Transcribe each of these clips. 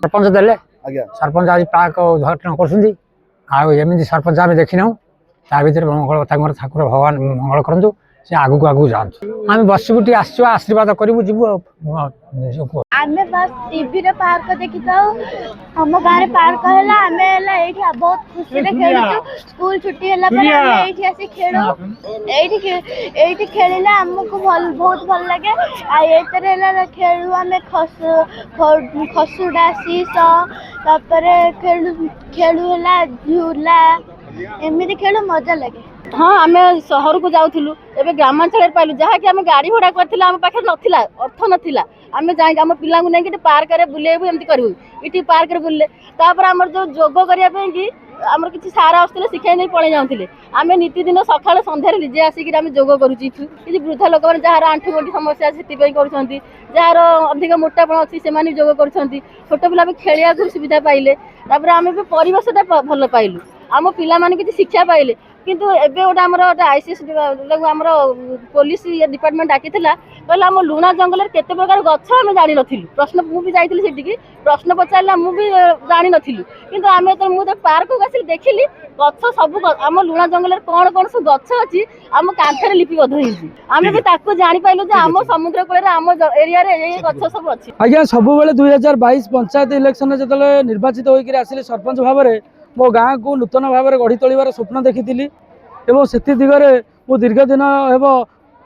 सरपंच देले सरपंच आज प्राक उद्घाटन करमती सरपंच आम देखी ना ता भर मंगल ठाकुर भगवान मंगल करूँ से आगू आगू जातु आम बसबू टी आशीर्वाद करूँ जीव आम बस टीवी रे पार्क देखी हम गाँव में पार्क है बहुत खुशी खेलु स्कूल छुट्टी है खेल आमको बहुत भल लगे खेलु आम खसुड़ा शीश खेलु झूला एमती खेल मजा लगे। हाँ आम सहर को जाऊँ एवं ग्रामांचल पाइलु जहाँकि आम गाड़ी भड़ा कर आम पाखे नाला अर्थ नाला आम जाए आम पिला नहीं पार्क में बुलेबू एमती करूँ ये पार्क में बुले आम जो जोग करने आमर किसी सार आसते शिखाई नहीं पड़े जाते आम नीतिदिन सकाल सन्धार निजे आसिक जोग करुच्छी किसी वृद्ध लोक मैंने जार आंठू गंठी समस्या से जार अधिक मोटापण अच्छी से जोग कर छोट पिला भी खेलिया सुविधा पाइले आम भी परिवेशटा भल पाइलु आम पिला माने किसी शिक्षा पाइले किंतु एबे गोटे आमर आईसीएस आमर पुलिस डिपार्टमेंट डाकी कहला आम लुणा जंगल केते प्रकार गछ आम जानी नथिलु प्रश्न मुझे जाइली सेटिकी प्रश्न पचारा मुझे जानी नथिलु किंतु आम तो मुझे पार्क को आसिक देखिली गछ सब आम लुणा जंगल कौन कौन सब गछ अच्छी आम कांथरे लिपिबद्ध होइछि आम भी ताको जानी पाइलु जे आम समुद्र कूल आम एरिया रे ये गछ सब अच्छी। आज्ञा सब 2022 पंचायत इलेक्शन जो निर्वाचित होकर आसिले सरपंच भाव में मो गाँ को नूतन भाव में गढ़ी तोलिबार स्वप्न देखी एवं से दिगरे मु दीर्घ दिन हेब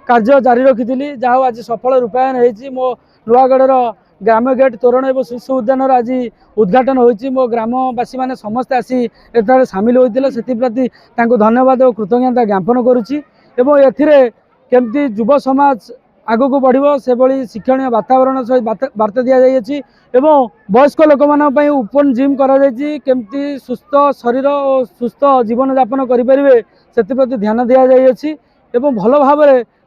कार्य जारी रखी जहाँ आज सफल रूपायन होती मो नुआगढ़ ग्राम्य गेट तोरण और शिशु उद्यान आज उद्घाटन होती मो ग्रामवासी मैंने समस्ते आसी एत सामिल होते से धन्यवाद और कृतज्ञता ज्ञापन करुच्ची केमती युव समाज आग को बढ़ो से भाई शिक्षण वातावरण सहित बार्ता दि जाइए एवं वयस्क लोक मानी ओपन जिम करमती सुस्थ शरीर और सुस्थ जीवन यापन करें से ध्यान दि जाइए एवं भल भाव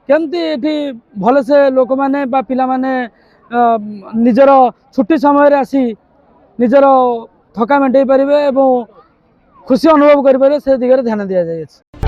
केमती ये भल से लोक मैंने पिला माने निजर छुट्टी समय आसी निजर थका मेटाई पारे और खुशी अनुभव करें से दिगरे ध्यान दि जाइए।